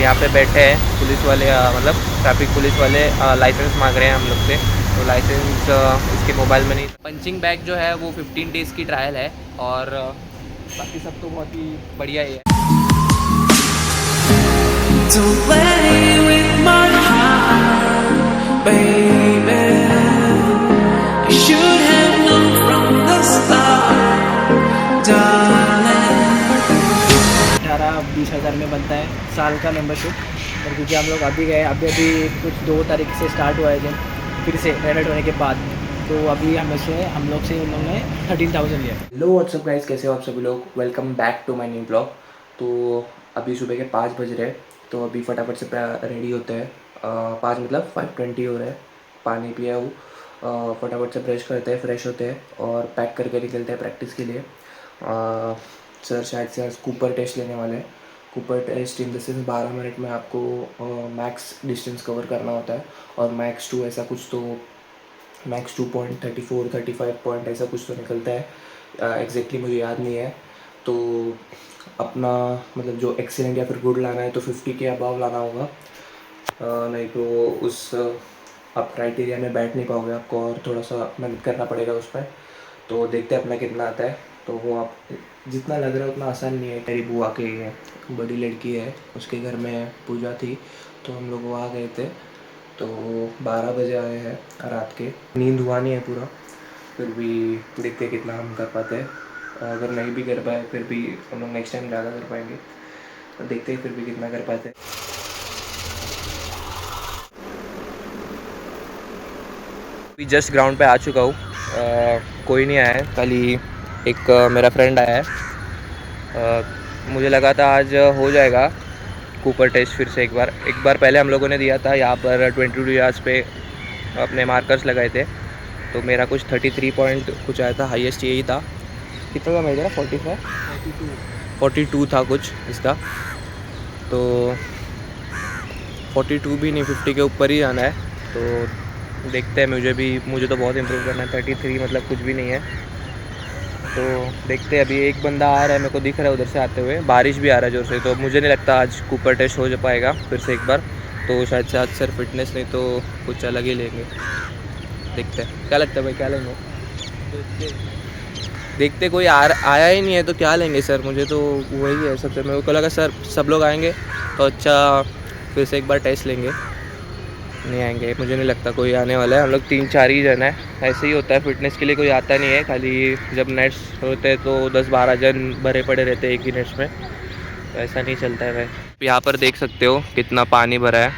यहाँ पे बैठे हैं पुलिस वाले, मतलब ट्रैफिक पुलिस वाले लाइसेंस मांग रहे हैं हम लोग से। तो लाइसेंस इसके मोबाइल में नहीं। पंचिंग बैग जो है वो 15 डेज़ की ट्रायल है, और बाकी सब तो बहुत ही बढ़िया ही है। Don't play with my heart, baby. I should have known from the start, darling. 18-20 हज़ार में बनता है साल का मेंबरशिप। और क्योंकि हम लोग अभी गए, अभी कुछ 2 तारीख से स्टार्ट हुआ है जिम, फिर से रेनोवेट होने के बाद। तो अभी हम लोग से उन लोगों ने 13,000 लिया। हेलो व्हाट्सअप गाइस, कैसे हो आप सभी लोग। Welcome back to my new blog. तो अभी सुबह के 5 बज रहे हैं, तो अभी फटाफट से रेडी होते हैं। 5 मतलब 5:20 हो रहा है। पानी पिया हूँ, फटाफट से ब्रश करते हैं, फ्रेश होते हैं और पैक करके निकलते हैं प्रैक्टिस के लिए। सर शायद से आज कूपर टेस्ट लेने वाले हैं। Cooper test in the sense 12 minute में आपको मैक्स डिस्टेंस कवर करना होता है, और मैक्स 2 ऐसा कुछ, तो मैक्स 2.34-35 पॉइंट ऐसा कुछ तो निकलता है। एग्जैक्टली मुझे याद नहीं है। तो अपना मतलब जो एक्सीलेंट या फिर गुड लाना है तो 50 के अबाव लाना होगा, नहीं तो उस आप क्राइटेरिया में बैठ नहीं पाओगे, आपको और थोड़ा सा मेहनत करना पड़ेगा उस पर। तो देखते हैं अपना कितना आता है। तो वो आप जितना लग रहा है उतना आसान नहीं है। मेरी बुआ की बड़ी लड़की है, उसके घर में पूजा थी, तो हम लोग वहाँ गए थे। तो 12 बजे आए हैं रात के। नींद हुआ नहीं है पूरा, फिर भी देखते हैं कितना हम कर पाते हैं। अगर नहीं भी कर पाए फिर भी हम लोग नेक्स्ट टाइम ज़्यादा कर पाएंगे। तो देखते हैं फिर भी कितना कर पाते हैं। अभी जस्ट ग्राउंड पे आ चुका हूँ। कोई नहीं आया है, खाली एक मेरा फ्रेंड आया है। मुझे लगा था आज हो जाएगा कूपर टेस्ट फिर से। एक बार पहले हम लोगों ने दिया था यहाँ पर 22 यार्ड्स पे अपने मार्कर्स लगाए थे, तो मेरा कुछ 33 पॉइंट कुछ आया था, हाईएस्ट यही था। कितना का मेरा 42 था कुछ इसका। तो 42 भी नहीं, 50 के ऊपर ही जाना है। तो देखते हैं, मुझे तो बहुत इम्प्रूव करना है। 33 मतलब कुछ भी नहीं है। तो देखते हैं। अभी एक बंदा आ रहा है, मेरे को दिख रहा है उधर से आते हुए। बारिश भी आ रहा है जोर से, तो मुझे नहीं लगता आज कूपर टेस्ट हो पाएगा फिर से एक बार। तो शायद से आज सर फिटनेस नहीं तो कुछ अलग ही लेंगे। देखते हैं क्या लगता है भाई, क्या लेंगे। देखते कोई आया ही नहीं है तो क्या लेंगे सर। मुझे तो वही है सबसे, मेरे को लगा सर सब लोग आएंगे तो अच्छा फिर से एक बार टेस्ट लेंगे। नहीं आएंगे, मुझे नहीं लगता कोई आने वाला है। हम लोग 3-4 ही जन है। ऐसे ही होता है फिटनेस के लिए, कोई आता नहीं है। खाली जब नेट्स होते हैं तो 10-12 जन भरे पड़े रहते हैं एक ही नेट्स में, तो ऐसा नहीं चलता है भाई। यहाँ पर देख सकते हो कितना पानी भरा है।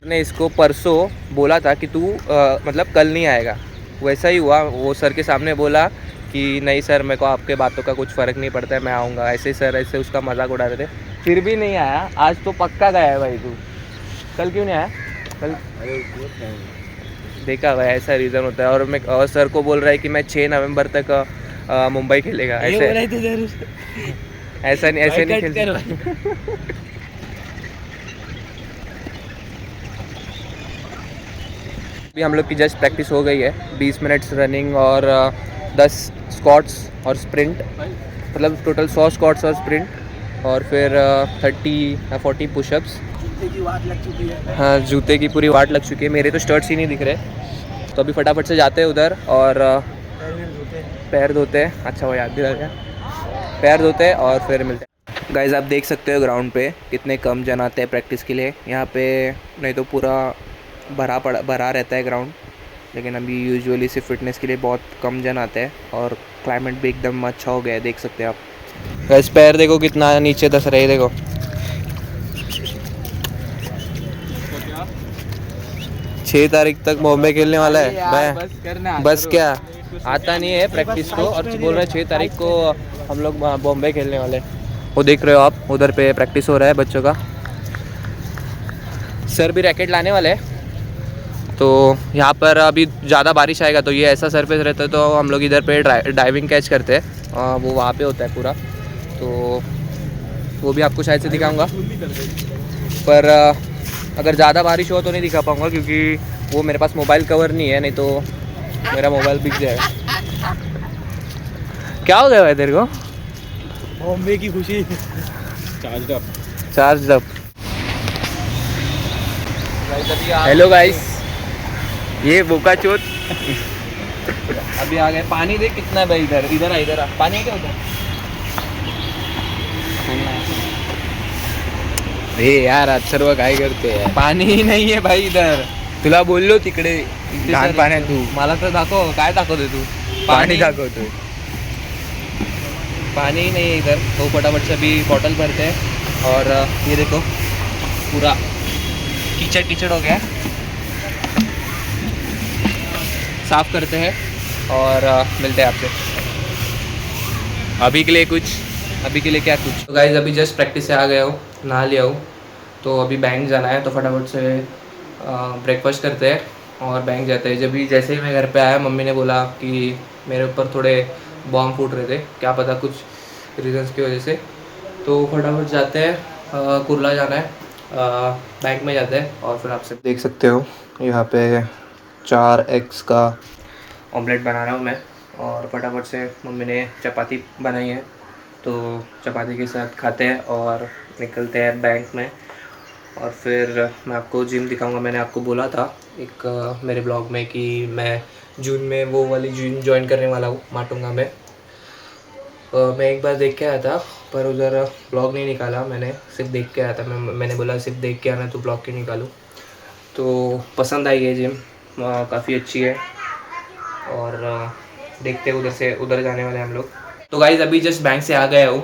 ने इसको परसों बोला था कि तू मतलब कल नहीं आएगा, वैसा ही हुआ। वो सर के सामने बोला कि नहीं सर, मेरे को आपके बातों का कुछ फ़र्क नहीं पड़ता है, मैं आऊँगा। ऐसे सर ऐसे उसका मजाक उड़ा रहे थे, फिर भी नहीं आया। आज तो पक्का गया है भाई तू। कल क्यों नहीं आया? कल देखा भाई, ऐसा रीज़न होता है। और सर को बोल रहा है कि मैं 6 नवंबर तक मुंबई खेलेगा। ऐसे नहीं खेल। अभी हम लोग की जस्ट प्रैक्टिस हो गई है। 20 मिनट्स रनिंग और 10 स्क्वाट्स और स्प्रिंट, मतलब टोटल 100 स्क्वाट्स और स्प्रिंट, और फिर 30-40 पुशअप्स। जूते की वाट लग चुकी है। हाँ, जूते की पूरी वाट लग चुकी है। मेरे तो स्टर्ट्स ही नहीं दिख रहे। तो अभी फटाफट से जाते हैं उधर और पैर धोते हैं। अच्छा वो याद दिला गया, पैर धोते हैं और फिर मिलते हैं। गाइस आप देख सकते हो ग्राउंड पे कितने कम जन आते हैं प्रैक्टिस के लिए। यहाँ पे नहीं तो पूरा भरा रहता है ग्राउंड, लेकिन अभी यूजुअली सिर्फ फिटनेस के लिए बहुत कम जन आते हैं। और क्लाइमेट भी एकदम अच्छा हो गया है, देख सकते हैं आप। गाइस पैर देखो कितना नीचे धस रहे, देखो। 6 तारीख तक बॉम्बे खेलने वाला है। बस क्या आता नहीं है प्रैक्टिस को, और बोल रहे 6 तारीख को हम लोग बॉम्बे खेलने वाले। वो देख रहे हो आप, उधर पे प्रैक्टिस हो रहा है बच्चों का। सर भी रैकेट लाने वाले हैं। तो यहाँ पर अभी ज़्यादा बारिश आएगा तो ये ऐसा सरफेस रहता है, तो हम लोग इधर पे डाइविंग कैच करते हैं। वो वहाँ पे होता है पूरा, तो वो भी आपको शायद से दिखाऊंगा। पर अगर ज़्यादा बारिश हो तो नहीं दिखा पाऊँगा, क्योंकि वो मेरे पास मोबाइल कवर नहीं है, नहीं तो मेरा मोबाइल बिक जाएगा। क्या हो गया भाई तेरे को? बॉम्बे की खुशी। Charge up. हेलो गाइस, ये बोका चोत अभी आ गए। पानी देख कितना है भाई, इधर इधर आ, इधर आ। पानी है क्या उधर? हे यार आज सर्व काय करते यार, पानी ही नहीं है भाई इधर। तुला बोललो तिकडे घाण पाण्यात तू मला तर दाखव, काय दाखवतोय तू? पाणी दाखवतोय। पानी ही नहीं है इधर। तो फटाफट से अभी बॉटल भरते हैं और ये देखो पूरा कीचड़ कीचड़ हो गया, साफ करते हैं और मिलते हैं आपसे। अभी के लिए कुछ अभी के लिए क्या कुछ। तो गाइज अभी जस्ट प्रैक्टिस से आ गया हूँ, नहा लिया हूँ, तो अभी बैंक जाना है, तो फटाफट से ब्रेकफास्ट करते हैं और बैंक जाते हैं। जब भी जैसे ही मैं घर पे आया, मम्मी ने बोला कि मेरे ऊपर थोड़े बॉम्ब फूट रहे थे, क्या पता कुछ रीजंस की वजह से, तो फटाफट जाते हैं। कुर्ला जाना है, बैंक में जाते हैं और फिर आपसे देख सकते हो यहाँ पे 4 एग्स का ऑमलेट बना रहा हूँ मैं। और फटाफट से मम्मी ने चपाती बनाई है, तो चपाती के साथ खाते हैं और निकलते हैं बैंक में। और फिर मैं आपको जिम दिखाऊंगा। मैंने आपको बोला था एक मेरे ब्लॉग में कि मैं जून में वो वाली जिम ज्वाइन करने वाला हूँ, माटुंगा में। मैं एक बार देख के आया था, पर उधर ब्लॉग नहीं निकाला, मैंने सिर्फ देख के आया था। मैंने बोला सिर्फ देख के आना तो ब्लॉग क्यों निकालूँ। तो पसंद आई है जिम, काफ़ी अच्छी है। और देखते हैं, उधर से उधर जाने वाले हैं हम लोग। तो गाइज़ अभी जस्ट बैंक से आ गया हूँ,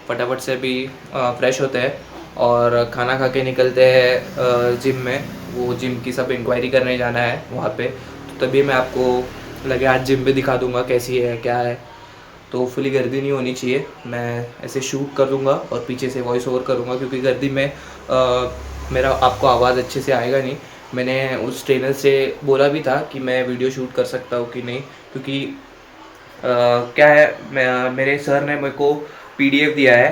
फटाफट से अभी फ्रेश होते हैं और खाना खा के निकलते हैं जिम में। वो जिम की सब इंक्वायरी करने जाना है वहाँ पे, तो तभी मैं आपको लगे आज जिम भी दिखा दूँगा कैसी है क्या है। तो फुली गर्दी नहीं होनी चाहिए, मैं ऐसे शूट कर दूँगा और पीछे से वॉइस ओवर करूँगा, क्योंकि गर्दी में मेरा आपको आवाज़ अच्छे से आएगा नहीं। मैंने उस ट्रेनर से बोला भी था कि मैं वीडियो शूट कर सकता हूँ कि नहीं, क्योंकि क्या है, मेरे सर ने मेरे को पीडीएफ दिया है,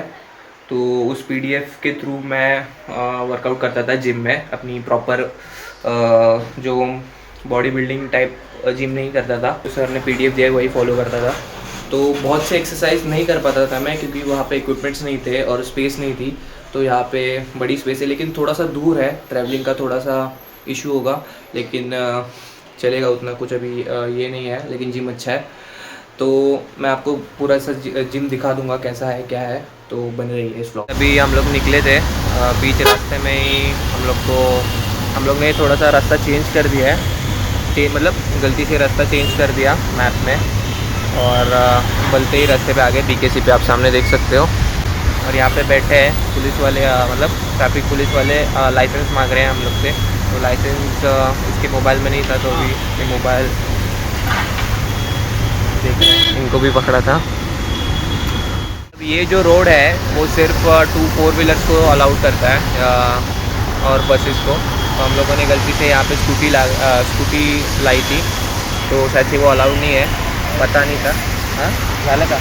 तो उस पीडीएफ के थ्रू मैं वर्कआउट करता था जिम में। अपनी प्रॉपर जो बॉडी बिल्डिंग टाइप जिम नहीं करता था, तो सर ने पीडीएफ दिया है वही फॉलो करता था। तो बहुत से एक्सरसाइज नहीं कर पाता था मैं, क्योंकि वहाँ पे इक्विपमेंट्स नहीं थे और स्पेस नहीं थी। तो यहाँ पे बड़ी स्पेस है, लेकिन थोड़ा सा दूर है, ट्रैवलिंग का थोड़ा सा इशू होगा, लेकिन चलेगा, उतना कुछ अभी ये नहीं है, लेकिन जिम अच्छा है। तो मैं आपको पूरा सा जिम दिखा दूंगा कैसा है क्या है, तो बने रहिए इस व्लॉग। अभी हम लोग निकले थे बीच रास्ते में ही हम लोग ने थोड़ा सा रास्ता चेंज कर दिया है, मतलब गलती से रास्ता चेंज कर दिया मैप में, और बलते ही रास्ते पे आ गए बीकेसी पे, आप सामने देख सकते हो। और यहाँ पे बैठे हैं पुलिस वाले, मतलब ट्रैफिक पुलिस वाले लाइसेंस मांग रहे हैं हम लोग से। तो लाइसेंस इसके मोबाइल में नहीं था, तो अभी ये मोबाइल देख रहे हैं, इनको भी पकड़ा था। अब ये जो रोड है वो सिर्फ 2-4 व्हीलर्स को अलाउड करता है और बसेस को। तो हम लोगों ने गलती से यहाँ पे स्कूटी लाई थी, तो शायद से वो अलाउड नहीं है, पता नहीं था। हाँ झाला था।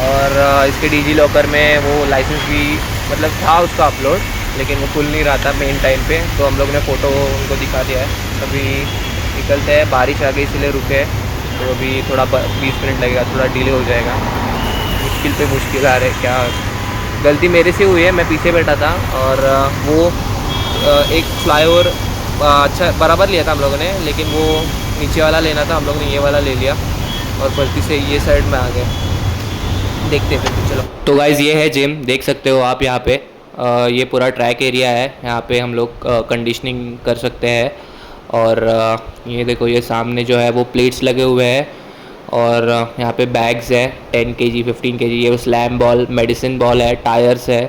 और इसके डिजी लॉकर में वो लाइसेंस भी मतलब था उसका अपलोड, लेकिन वो खुल नहीं रहा था मेन टाइम पे, तो हम लोग ने फ़ोटो उनको दिखा दिया है। अभी निकलते हैं, बारिश आ गई इसलिए रुके, तो अभी थोड़ा 20 मिनट लगेगा, थोड़ा डिले हो जाएगा। मुश्किल पे मुश्किल आ रहे, क्या गलती मेरे से हुई है, मैं पीछे बैठा था और वो एक फ्लाईओवर अच्छा बराबर लिया था हम लोगों ने, लेकिन वो नीचे वाला लेना था, हम लोग ने ये वाला ले लिया और गलती से ये साइड में आ गए। देखते हैं फिर, चलो। तो गाइज़ ये है जिम, देख सकते हो आप यहाँ पे। ये पूरा ट्रैक एरिया है, यहाँ पे हम लोग कंडीशनिंग कर सकते हैं। और ये देखो, ये सामने जो है वो प्लेट्स लगे हुए हैं, और यहाँ पे बैग्स है 10 kg 15 kg। ये स्लैम बॉल, मेडिसिन बॉल है, टायर्स है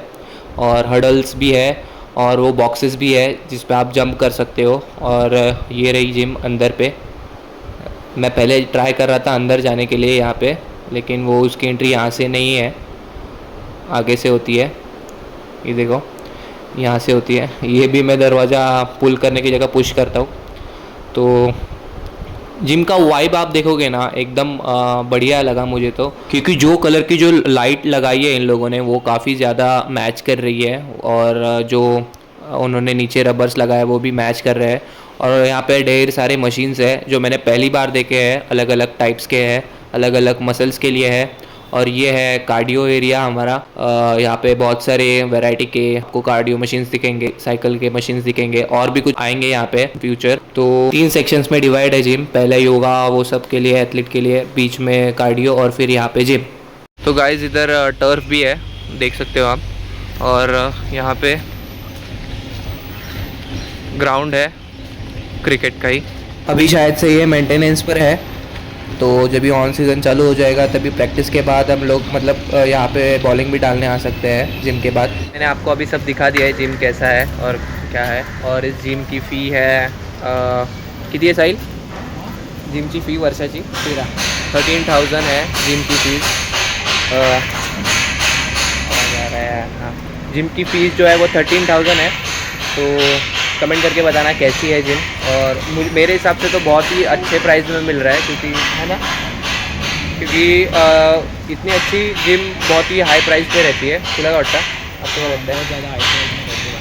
और हडल्स भी है, और वो बॉक्सेस भी है जिस पे आप जंप कर सकते हो। और ये रही जिम अंदर पे। मैं पहले ट्राई कर रहा था अंदर जाने के लिए यहाँ पे, लेकिन वो उसकी एंट्री यहाँ से नहीं है, आगे से होती है। ये देखो यहाँ से होती है। ये भी मैं दरवाज़ा पुल करने की जगह पुश करता हूँ। तो जिम का वाइब आप देखोगे ना, एकदम बढ़िया लगा मुझे तो, क्योंकि जो कलर की जो लाइट लगाई है इन लोगों ने वो काफ़ी ज़्यादा मैच कर रही है, और जो उन्होंने नीचे रबर्स लगाए वो भी मैच कर रहे हैं। और यहाँ पे ढेर सारे मशीन्स है जो मैंने पहली बार देखे हैं, अलग अलग टाइप्स के हैं, अलग अलग मसल्स के लिए है। और ये है कार्डियो एरिया हमारा। यहाँ पे बहुत सारे वैरायटी के आपको कार्डियो मशीन्स दिखेंगे, साइकिल के मशीन्स दिखेंगे, और भी कुछ आएंगे यहाँ पे फ्यूचर। तो 3 सेक्शंस में डिवाइड है जिम। पहले योगा वो सब के लिए, एथलीट के लिए, बीच में कार्डियो, और फिर यहाँ पे जिम। तो गाइज इधर टर्फ भी है, देख सकते हो आप, और यहाँ पे ग्राउंड है क्रिकेट का ही। अभी शायद से ये मेंटेनेंस पर है, तो जब भी ऑन सीज़न चालू हो जाएगा तभी प्रैक्टिस के बाद हम लोग मतलब यहाँ पे बॉलिंग भी डालने आ सकते हैं जिम के बाद। मैंने आपको अभी सब दिखा दिया है जिम कैसा है और क्या है। और इस जिम की फ़ी है कितनी है साहिल? जिमची फी वर्षाची 13,000 है जिम की फीस। हाँ, जिम की फ़ीस जो है वो 13,000 है। तो कमेंट करके बताना कैसी है जिम। और मेरे हिसाब से तो बहुत ही अच्छे प्राइस में मिल रहा है, क्योंकि है ना, क्योंकि इतनी अच्छी जिम बहुत ही हाई प्राइस पे रहती है। खुला घाटा आपको लगता है बहुत ज़्यादा हाई प्राइस में रहती है।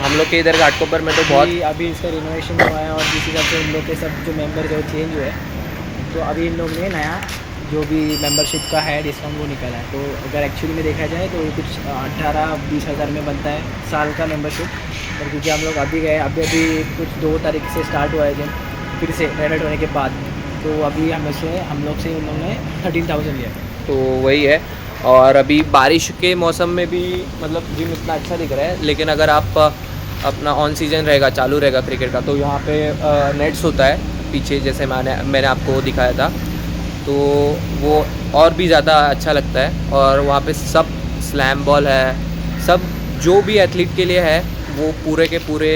हम लोग के इधर घाटकोपर में तो बहुत अभी इसका रिनोवेशन हुआ है और जिस हिसाब से इन लोग के सब जो मेंबर जो चेंज हुए, तो अभी इन लोग ने नया जो भी मेंबरशिप का है डिस्काउंट वो निकाला है। तो अगर एक्चुअली में देखा जाए तो कुछ 18-20 हज़ार में बनता है साल का मेंबरशिप। और क्योंकि हम लोग अभी गए, अभी कुछ 2 तारीख से स्टार्ट हुआ है जिम, फिर से रेनोवेट होने के बाद। तो अभी हम लोग से उन लोगों ने 13,000 लिया। तो वही है। और अभी बारिश के मौसम में भी मतलब जिम इतना अच्छा दिख रहा है, लेकिन अगर आप अपना ऑन सीजन रहेगा, चालू रहेगा क्रिकेट का, तो यहाँ पे नेट्स होता है पीछे, जैसे मैंने आपको दिखाया था, तो वो और भी ज़्यादा अच्छा लगता है। और वहाँ पे सब स्लैम बॉल है, सब जो भी एथलीट के लिए है वो पूरे के पूरे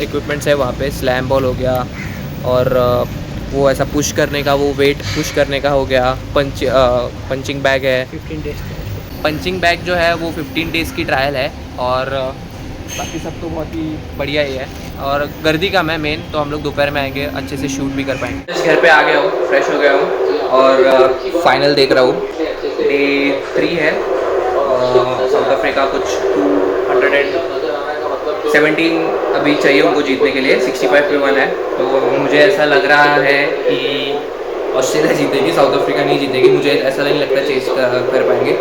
इक्विपमेंट्स है वहाँ पे। स्लैम बॉल हो गया, और वो ऐसा पुश करने का, वो वेट पुश करने का हो गया। पंचिंग बैग है 15 डेज। पंचिंग बैग जो है वो 15 डेज़ की ट्रायल है। और बाकी सब तो बहुत ही बढ़िया ही है। और गर्दी का मैं मेन, तो हम लोग दोपहर में आएंगे, अच्छे से शूट भी कर पाएंगे। बस घर पे आ गया हूँ, फ्रेश हो गया हूँ, और फाइनल देख रहा हूँ। डे 3 है। साउथ अफ्रीका कुछ 217 अभी चाहिए उनको जीतने के लिए, 65 पे 1 है। तो मुझे ऐसा लग रहा है कि ऑस्ट्रेलिया जीतेगी, साउथ अफ्रीका नहीं जीतेगी। मुझे ऐसा नहीं लगता चेस कर पाएंगे।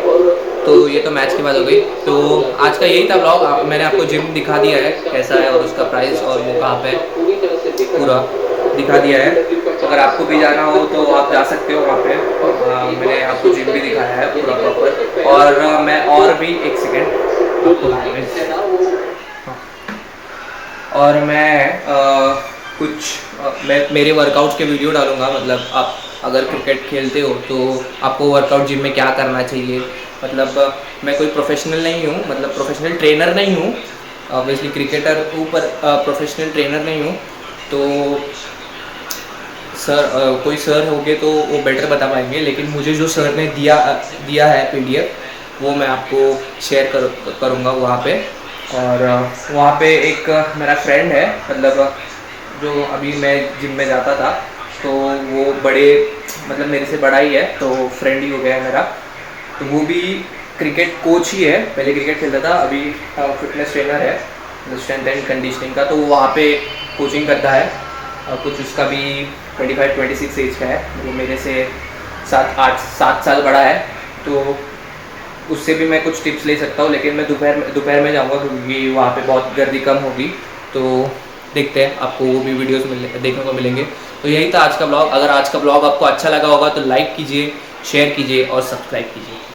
तो ये तो मैच की बात हो गई। तो आज का यही था व्लॉग। मैंने आपको जिम दिखा दिया है कैसा है, और उसका प्राइस और वो कहाँ पे पूरा दिखा दिया है। अगर आपको भी जाना हो तो आप जा सकते हो वहाँ पे। मैंने आपको जिम भी दिखाया है पूरा प्रॉपर। और मैं और भी एक सेकेंड और मैं मैं मेरे वर्कआउट्स के वीडियो डालूँगा। मतलब आप अगर क्रिकेट खेलते हो तो आपको वर्कआउट जिम में क्या करना चाहिए। मतलब मैं कोई प्रोफेशनल नहीं हूँ, मतलब प्रोफेशनल ट्रेनर नहीं हूँ, ऑब्वियसली क्रिकेटर हूँ, पर प्रोफेशनल ट्रेनर नहीं हूँ। तो सर कोई सर होंगे तो वो बेटर बता पाएंगे, लेकिन मुझे जो सर ने दिया है PDF, वो मैं आपको शेयर करूँगा वहाँ पे। और वहाँ पे एक मेरा फ्रेंड है, मतलब जो अभी मैं जिम में जाता था, तो वो मतलब मेरे से बड़ा ही है, तो फ्रेंड ही हो गया है मेरा। तो वो भी क्रिकेट कोच ही है, पहले क्रिकेट खेलता था, अभी फिटनेस ट्रेनर है, स्ट्रेंथ एंड कंडीशनिंग का। तो वो वहाँ पे कोचिंग करता है। कुछ उसका भी 25-26 एज का है, वो मेरे से 7 साल बड़ा है। तो उससे भी मैं कुछ टिप्स ले सकता हूँ, लेकिन मैं दोपहर में जाऊँगा, क्योंकि वहाँ पे बहुत गर्दी कम होगी। तो देखते हैं, आपको वो भी वीडियोस देखने को मिलेंगे। तो यही था आज का ब्लॉग। अगर आज का ब्लॉग आपको अच्छा लगा होगा तो लाइक कीजिए, शेयर कीजिए और सब्सक्राइब कीजिए।